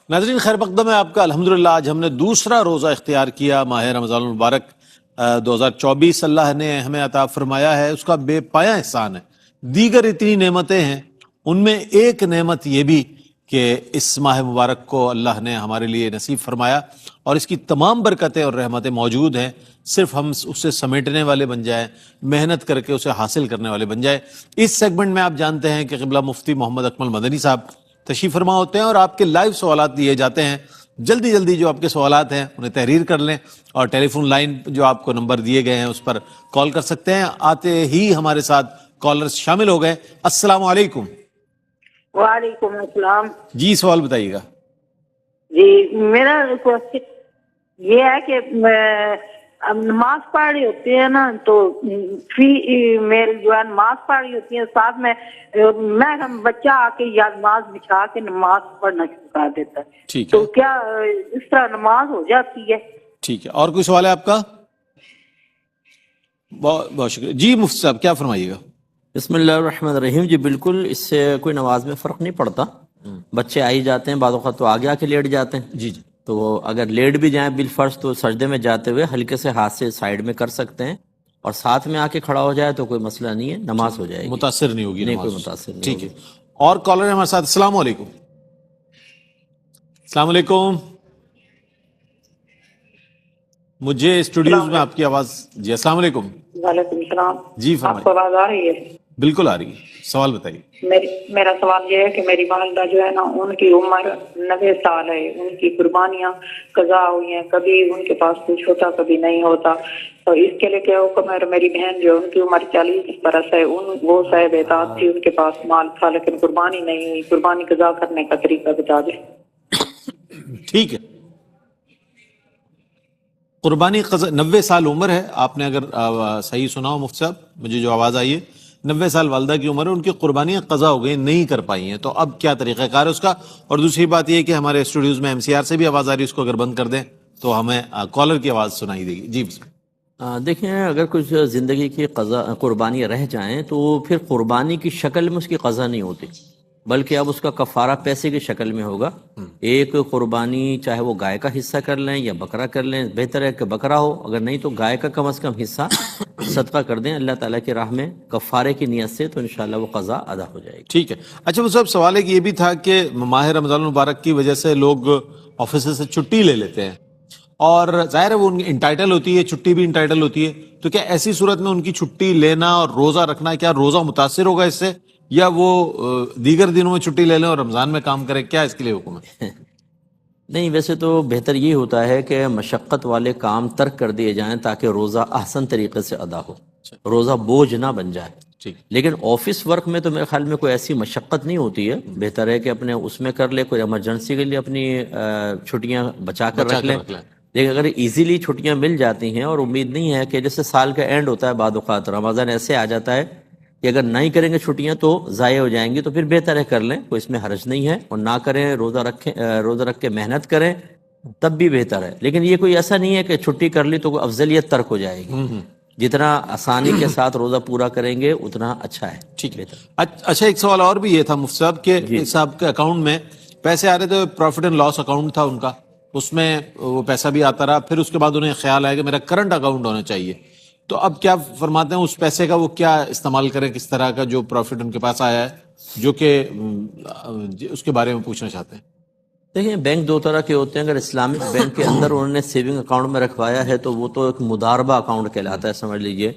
ناظرین خیر مقدم ہے آپ کا. الحمدللہ آج ہم نے دوسرا روزہ اختیار کیا. ماہ رمضان المبارک 2024 اللہ نے ہمیں عطا فرمایا ہے, اس کا بے پایہ احسان ہے. دیگر اتنی نعمتیں ہیں, ان میں ایک نعمت یہ بھی کہ اس ماہ مبارک کو اللہ نے ہمارے لیے نصیب فرمایا, اور اس کی تمام برکتیں اور رحمتیں موجود ہیں. صرف ہم اسے سمیٹنے والے بن جائیں, محنت کر کے اسے حاصل کرنے والے بن جائیں. اس سیگمنٹ میں آپ جانتے ہیں کہ قبلہ مفتی محمد اکمل مدنی صاحب تشریف فرما ہوتے ہیں اور آپ کے لائیو سوالات دیے جاتے ہیں. جلدی جلدی جو آپ کے سوالات ہیں انہیں تحریر کر لیں, اور ٹیلی فون لائن جو آپ کو نمبر دیے گئے ہیں اس پر کال کر سکتے ہیں. آتے ہی ہمارے ساتھ کالرز شامل ہو گئے. السلام علیکم. وعلیکم السلام. جی سوال بتائیے گا. جی میرا کوشچن یہ ہے کہ نماز پڑھ رہی ہوتی ہے نا, تو میل جو ہے نماز پڑھ رہی ہوتی ہے, ساتھ میں بچہ آ کے یا نماز بچھا کے نماز پڑھنا شروع کر دیتا ہے, ٹھیک تو ہے, کیا اس طرح نماز ہو جاتی ہے؟ ٹھیک ہے. اور کوئی سوال ہے آپ کا؟ بہت بہت شکریہ. جی مفتی صاحب کیا فرمائیے گا. بسم اللہ الرحمن الرحیم. جی بالکل اس سے کوئی نماز میں فرق نہیں پڑتا. بچے آ ہی جاتے ہیں, بعض اوقات تو آگے آ کے لیٹ جاتے ہیں. جی جی, تو اگر لیٹ بھی جائیں بالفرض تو سجدے میں جاتے ہوئے ہلکے سے ہاتھ سے سائیڈ میں کر سکتے ہیں, اور ساتھ میں آ کے کھڑا ہو جائے تو کوئی مسئلہ نہیں ہے, نماز ہو جائے گی, متاثر نہیں ہوگی نہیں نماز. کوئی متاثر نہیں ٹھیک ہوگی. ہے. اور کالر ہے ہمارے ساتھ. السلام علیکم. السلام علیکم. مجھے اسٹوڈیوز میں آپ کی آواز. جی السلام علیکم. وعلیکم السلام. جی آپ فرمائیے. کو آواز آ رہی ہے؟ بالکل آ رہی ہے, سوال بتائیے. میرا سوال یہ ہے کہ میری والدہ جو ہے نا, ان کی عمر 90 سال ہے. ان کی قربانیاں قضا ہوئی ہیں, کبھی ان کے پاس کچھ ہوتا کبھی نہیں ہوتا, تو اس کے لیے کیا حکم ہے؟ میری بہن جو ان کی عمر 40 برس ہے, وہ صاحب اطاعت تھی, ان کے پاس مال تھا لیکن قربانی نہیں ہوئی. قربانی قضا کرنے کا طریقہ بتا دیں. ٹھیک ہے. قربانی قضا 90 سال عمر ہے. آپ نے اگر صحیح سنا ہو مفتی صاحب, مجھے جو آواز آئی ہے 90 سال والدہ کی عمر ہے, ان کی قربانیاں قضا ہو گئی, نہیں کر پائی ہیں, تو اب کیا طریقہ کار ہے اس کا؟ اور دوسری بات یہ کہ ہمارے اسٹوڈیوز میں MCR سے بھی آواز آ رہی ہے, اس کو اگر بند کر دیں تو ہمیں کالر کی آواز سنائی دے گی. جی دیکھیں, اگر کچھ زندگی کی قربانیاں رہ جائیں تو پھر قربانی کی شکل میں اس کی قضا نہیں ہوتی, بلکہ اب اس کا کفارہ پیسے کی شکل میں ہوگا. ایک قربانی چاہے وہ گائے کا حصہ کر لیں یا بکرا کر لیں, بہتر ہے کہ بکرا ہو, اگر نہیں تو گائے کا کم از کم حصہ صدقہ کر دیں اللہ تعالیٰ کی راہ میں کفارے کی نیت سے, تو انشاءاللہ وہ قضا ادا ہو جائے گی. ٹھیک ہے. اچھا وہ صاحب سوال ایک یہ بھی تھا کہ ماہ رمضان المبارک کی وجہ سے لوگ آفس سے چھٹی لے لیتے ہیں, اور ظاہر ہے وہ ان کی انٹائٹل ہوتی ہے, چھٹی بھی انٹائٹل ہوتی ہے, تو کیا ایسی صورت میں ان کی چھٹی لینا اور روزہ رکھنا, کیا روزہ متاثر ہوگا اس سے, یا وہ دیگر دنوں میں چھٹی لے لیں اور رمضان میں کام کریں؟ کیا اس کے لیے حکم ہے؟ نہیں, ویسے تو بہتر یہ ہوتا ہے کہ مشقت والے کام ترک کر دیے جائیں تاکہ روزہ احسن طریقے سے ادا ہو, روزہ بوجھ نہ بن جائے. لیکن آفس ورک میں تو میرے خیال میں کوئی ایسی مشقت نہیں ہوتی ہے, بہتر ہے کہ اپنے اس میں کر لے, کوئی ایمرجنسی کے لیے اپنی چھٹیاں بچا کر رکھ لیں. لیکن اگر ایزیلی چھٹیاں مل جاتی ہیں, اور امید نہیں ہے کہ جیسے سال کا اینڈ ہوتا ہے, بعد اوقات رمضان ایسے آ جاتا ہے کہ اگر نہیں کریں گے چھٹیاں تو ضائع ہو جائیں گی, تو پھر بہتر ہے کر لیں, کوئی اس میں حرج نہیں ہے. اور نہ کریں, روزہ رکھ کے محنت کریں تب بھی بہتر ہے. لیکن یہ کوئی ایسا نہیں ہے کہ چھٹی کر لی تو افضلیت ترک ہو جائے گی. جتنا آسانی کے ساتھ روزہ پورا کریں گے اتنا اچھا ہے. ٹھیک ہے. اچھا ایک سوال اور بھی یہ تھا مفتی صاحب کہ صاحب کے اکاؤنٹ میں پیسے آ رہے تھے, پروفٹ اینڈ لاس اکاؤنٹ تھا ان کا, اس میں وہ پیسہ بھی آتا رہا, پھر اس کے بعد انہیں خیال آیا کہ میرا کرنٹ اکاؤنٹ ہونا چاہیے, تو اب کیا فرماتے ہیں اس پیسے کا وہ کیا استعمال کریں, کس طرح کا جو پروفٹ ان کے پاس آیا ہے, جو کہ اس کے بارے میں پوچھنا چاہتے ہیں. دیکھیں, بینک دو طرح کے ہوتے ہیں. اگر اسلامک بینک کے اندر انہوں نے سیونگ اکاؤنٹ میں رکھوایا ہے تو وہ تو ایک مداربہ اکاؤنٹ کہلاتا ہے, سمجھ لیجئے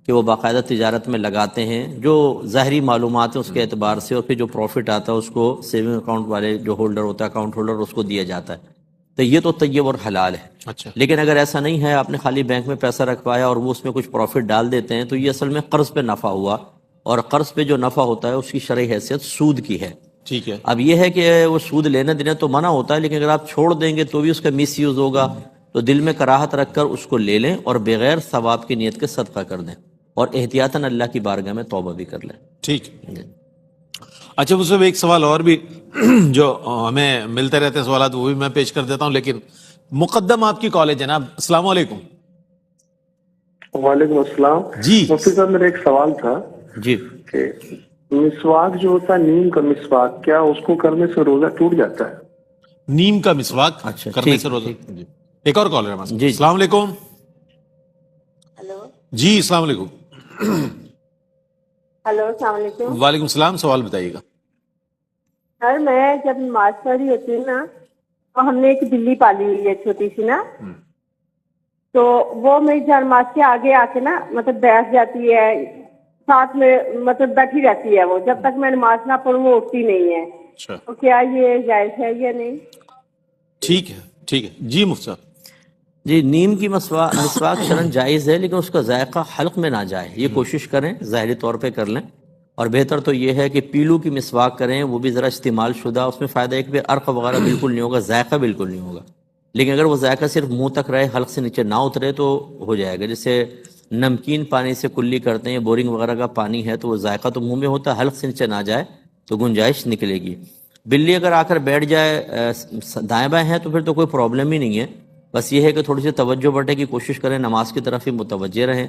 کہ وہ باقاعدہ تجارت میں لگاتے ہیں, جو ظاہری معلومات ہیں اس کے اعتبار سے, اور پھر جو پروفٹ آتا ہے اس کو سیونگ اکاؤنٹ والے جو ہولڈر ہوتا ہے, اکاؤنٹ ہولڈر, اس کو دیا جاتا ہے. تو یہ تو طیب اور حلال ہے. اچھا. لیکن اگر ایسا نہیں ہے, آپ نے خالی بینک میں پیسہ رکھوایا اور وہ اس میں کچھ پروفٹ ڈال دیتے ہیں, تو یہ اصل میں قرض پہ نفع ہوا, اور قرض پہ جو نفع ہوتا ہے اس کی شرعی حیثیت سود کی ہے. ٹھیک ہے. اب یہ ہے کہ وہ سود لینے دینے تو منع ہوتا ہے, لیکن اگر آپ چھوڑ دیں گے تو بھی اس کا مس یوز ہوگا, تو دل میں کراہت رکھ کر اس کو لے لیں اور بغیر ثواب کی نیت کے صدقہ کر دیں, اور احتیاطاً اللہ کی بارگاہ میں توبہ بھی کر لیں. ٹھیک. اچھا وہ صاحب ایک سوال اور بھی جو ہمیں ملتے رہتے ہیں سوالات, وہ بھی میں پیش کر دیتا ہوں, لیکن مقدم آپ کی کال ہے جناب. السلام علیکم. وعلیکم السلام. جی مفتی صاحب میرا ایک سوال تھا جی کہ مسواک جو ہوتا ہے, نیم کا مسواک, کیا اس کو کرنے سے روزہ ٹوٹ جاتا ہے؟ نیم کا مسواک اچھا، کرنے ٹھیک، سے روزہ. ٹھیک. جی ایک اور کالر ہے ہمارے ساتھ. جی. السلام علیکم. ہلو جی السلام علیکم. ہلو السلام علیکم. وعلیکم السلام. سوال بتائیے گا. سر میں جب نماز پڑھ رہی ہوتی ہوں نا تو ہم نے ایک بلی پالی ہوئی ہے چھوٹی سی نا, تو وہ میری جانماز کے آگے آ کے نا مطلب بیٹھ جاتی ہے ساتھ میں, مطلب بیٹھی رہتی ہے وہ جب تک میں نماز نہ پڑھوں وہ اٹھتی نہیں ہے. اچھا تو کیا یہ جائز ہے یا نہیں؟ ٹھیک ہے ٹھیک ہے. جی مفتی صاحب. جی نیم کی مسواک شرعاً جائز ہے, لیکن اس کا ذائقہ حلق میں نہ جائے. یہ کوشش کریں, ظاہری طور پہ کر لیں. اور بہتر تو یہ ہے کہ پیلو کی مسواک کریں, وہ بھی ذرا استعمال شدہ. اس میں فائدہ ایک بھی عرق وغیرہ بالکل نہیں ہوگا, ذائقہ بالکل نہیں ہوگا. لیکن اگر وہ ذائقہ صرف منہ تک رہے, حلق سے نیچے نہ اترے تو ہو جائے گا. جیسے نمکین پانی سے کلی کرتے ہیں, بورنگ وغیرہ کا پانی ہے تو وہ ذائقہ تو منہ میں ہوتا ہے, حلق سے نیچے نہ جائے تو گنجائش نکلے گی. بلی اگر آ کر بیٹھ جائے دائیں بائیں ہے تو پھر تو کوئی پرابلم ہی نہیں ہے. بس یہ ہے کہ تھوڑی سی توجہ بٹے کی کوشش کریں, نماز کی طرف ہی متوجہ رہیں.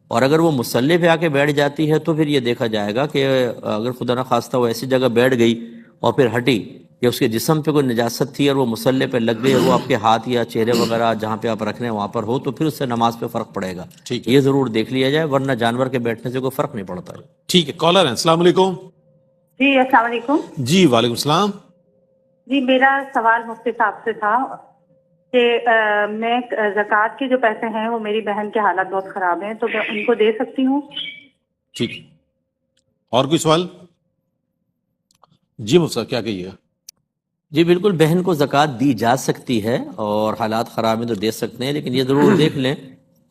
اور اگر وہ مصلی پہ آ کے بیٹھ جاتی ہے تو پھر یہ دیکھا جائے گا کہ اگر خدا نخواستہ وہ ایسی جگہ بیٹھ گئی اور پھر ہٹی یا اس کے جسم پہ کوئی نجاست تھی اور وہ مصلی پہ لگ گئی اور وہ آپ کے ہاتھ یا چہرے وغیرہ جہاں پہ آپ رکھ رہے ہیں وہاں پر ہو, تو پھر اس سے نماز پہ فرق پڑے گا. ٹھیک ہے. یہ ضرور دیکھ لیا جائے, ورنہ جانور کے بیٹھنے سے کوئی فرق نہیں پڑتا. ٹھیک ہے. کالر ہیں. السلام علیکم. جی السلام علیکم. جی وعلیکم السلام. جی میرا سوال مفتی صاحب سے تھا کہ میں زکوٰۃ کے جو پیسے ہیں وہ میری بہن کے حالات بہت خراب ہیں, تو میں ان کو دے سکتی ہوں؟ ٹھیک ہے. اور کوئی سوال؟ جی مفتی صاحب کیا کہیے گا؟ جی بالکل, بہن کو زکوٰۃ دی جا سکتی ہے اور حالات خراب ہیں تو دے سکتے ہیں, لیکن یہ ضرور دیکھ لیں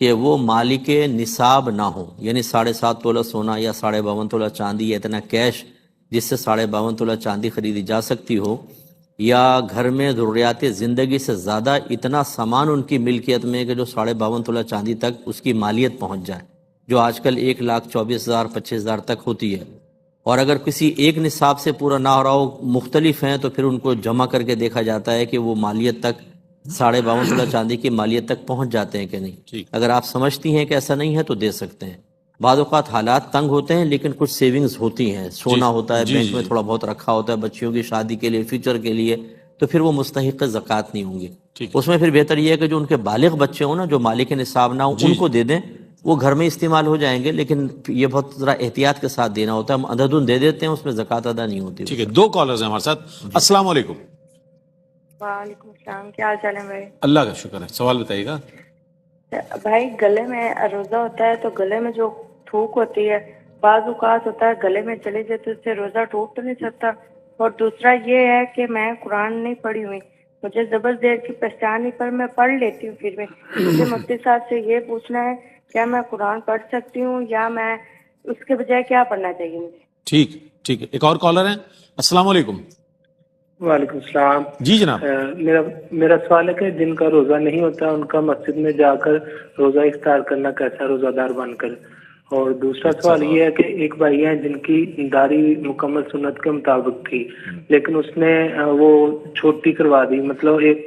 کہ وہ مالک نصاب نہ ہو. یعنی 7.5 تولہ سونا یا 52.5 تولہ چاندی یا اتنا کیش جس سے 52.5 تولہ چاندی خریدی جا سکتی ہو, یا گھر میں ضروریات زندگی سے زیادہ اتنا سامان ان کی ملکیت میں کہ جو 52.5 تولہ چاندی تک اس کی مالیت پہنچ جائے, جو آج کل 1,24,000 25,000 تک ہوتی ہے. اور اگر کسی ایک نصاب سے پورا نہ ہو رہا ہو, مختلف ہیں, تو پھر ان کو جمع کر کے دیکھا جاتا ہے کہ وہ مالیت تک 52.5 تولہ چاندی کی مالیت تک پہنچ جاتے ہیں کہ نہیں. اگر آپ سمجھتی ہیں کہ ایسا نہیں ہے تو دے سکتے ہیں. بعض اوقات حالات تنگ ہوتے ہیں لیکن کچھ سیونگز ہوتی ہیں, سونا ہوتا ہے بینک میں تھوڑا بہت رکھا ہوتا ہے بچیوں کی شادی کے لیے, فیوچر کے لیے, تو پھر وہ مستحق زکوٰۃ نہیں ہوں گی. اس میں پھر بہتر یہ ہے کہ جو ان کے بالغ بچے ہوں نا, جو مالک نصاب نہ ہوں, ان کو دے دیں. وہ گھر میں استعمال ہو جائیں گے, لیکن یہ بہت ذرا احتیاط کے ساتھ دینا ہوتا ہے. ہم عددن دے دیتے ہیں, اس میں زکوٰۃ ادا نہیں ہوتی. ٹھیک ہے. 2 کالرز ہیں ہمارے ساتھ. السلام علیکم. وعلیکم السلام. کیا حال چال ہے بھائی؟ اللہ کا شکر ہے. سوال بتائیے گا. بھائی گلے میں روزہ ہوتا ہے تو گلے میں جو تھوک ہوتی ہے, بعض اوقات ہوتا ہے گلے میں چلے جائے تو اس سے روزہ ٹوٹ تو نہیں سکتا. اور دوسرا یہ ہے کہ میں قرآن نہیں پڑھی ہوئی, مجھے زبردست دیر کی پہچان نہیں, پر میں پڑھ لیتی ہوں. پھر مجھے مفتی صاحب سے یہ پوچھنا ہے, کیا میں قرآن پڑھ سکتی ہوں یا میں اس کے بجائے کیا پڑھنا چاہیے مجھے؟ ٹھیک ٹھیک ہے. ایک اور کالر ہیں. السلام علیکم. وعلیکم السلام. جی جناب. میرا سوال ہے کہ جن کا روزہ نہیں ہوتا ان کا مسجد میں جا کر روزہ افطار کرنا کیسا, روزہ دار بن کر؟ اور دوسرا سوال یہ ہے کہ ایک بھائی ہیں جن کی داڑھی مکمل سنت کے مطابق تھی, لیکن اس نے وہ چھوٹی کروا دی, مطلب ایک.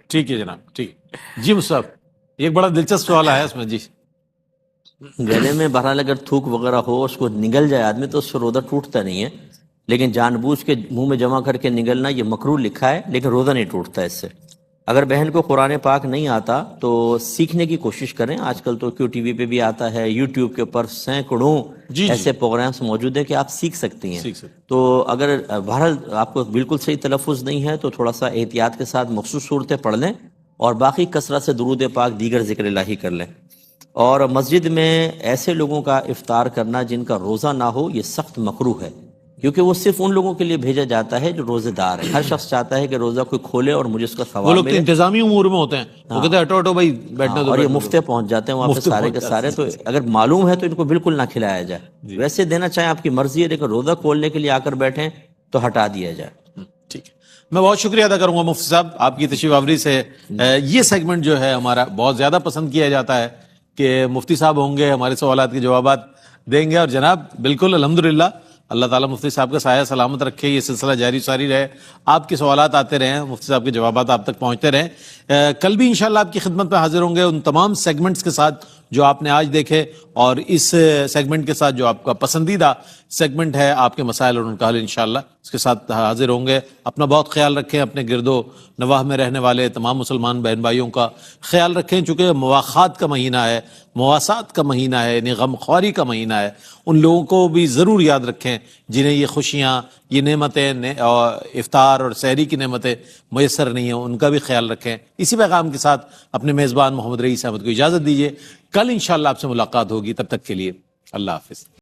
ٹھیک ہے جناب. ٹھیک. جی مصعب ایک بڑا دلچسپ سوال آیا اس میں. جی گلے میں بہرحال اگر تھوک وغیرہ ہو, اس کو نگل جائے آدمی تو اس سے روزہ ٹوٹتا نہیں ہے, لیکن جان بوجھ کے منہ میں جمع کر کے نگلنا یہ مکروہ لکھا ہے, لیکن روزہ نہیں ٹوٹتا اس سے. اگر بہن کو قرآن پاک نہیں آتا تو سیکھنے کی کوشش کریں. آج کل تو کیوں ٹی وی پہ بھی آتا ہے, یوٹیوب کے اوپر سینکڑوں ایسے پروگرامس موجود ہیں کہ آپ سیکھ سکتی ہیں. تو اگر بہرحال آپ کو بالکل صحیح تلفظ نہیں ہے تو تھوڑا سا احتیاط کے ساتھ مخصوص صورتیں پڑھ لیں, اور باقی کثرت سے درود پاک دیگر ذکر الہی کر لیں. اور مسجد میں ایسے لوگوں کا افطار کرنا جن کا روزہ نہ ہو, یہ سخت مکروہ ہے, کیونکہ وہ صرف ان لوگوں کے لیے بھیجا جاتا ہے جو روزے دار ہیں. ہر شخص چاہتا ہے کہ روزہ کوئی کھولے اور مجھے اس کا ثواب ملے. وہ لوگ تو انتظامی امور میں ہوتے ہیں, وہ کہتے ہیں ہٹو ہٹو بھائی بیٹھنے دو, اور یہ مفتے پہنچ جاتے ہیں وہاں پہ سارے کے سارے. تو اگر معلوم ہے تو ان کو بالکل نہ کھلایا جائے. ویسے دینا چاہیں آپ کی مرضی ہے, لیکن روزہ کھولنے کے لیے آ کر بیٹھیں تو ہٹا دیا جائے. ٹھیک ہے. میں بہت شکریہ ادا کروں گا مفتی صاحب آپ کی تشریف آوری سے. یہ سیگمنٹ جو ہے ہمارا بہت زیادہ پسند کیا جاتا ہے کہ مفتی صاحب ہوں گے, ہمارے سوالات کے جوابات دیں گے. اور جناب بالکل الحمدللہ اللہ تعالیٰ مفتی صاحب کا سایہ سلامت رکھے, یہ سلسلہ جاری ساری رہے, آپ کے سوالات آتے رہیں, مفتی صاحب کے جوابات آپ تک پہنچتے رہیں. کل بھی انشاءاللہ آپ کی خدمت میں حاضر ہوں گے ان تمام سیگمنٹس کے ساتھ جو آپ نے آج دیکھے, اور اس سیگمنٹ کے ساتھ جو آپ کا پسندیدہ سیگمنٹ ہے آپ کے مسائل اور ان کا حل انشاءاللہ. اس کے ساتھ حاضر ہوں گے. اپنا بہت خیال رکھیں, اپنے گرد و نواح میں رہنے والے تمام مسلمان بہن بھائیوں کا خیال رکھیں, چونکہ مواخات کا مہینہ ہے, مواسات کا مہینہ ہے, یعنی غم خواری کا مہینہ ہے. ان لوگوں کو بھی ضرور یاد رکھیں جنہیں یہ خوشیاں, یہ نعمتیں, افطار اور سحری کی نعمتیں میسر نہیں ہیں, ان کا بھی خیال رکھیں. اسی پیغام کے ساتھ اپنے میزبان محمد رئیس احمد کو اجازت دیجیے. کل انشاءاللہ آپ سے ملاقات ہوگی, تب تک کے لیے اللہ حافظ.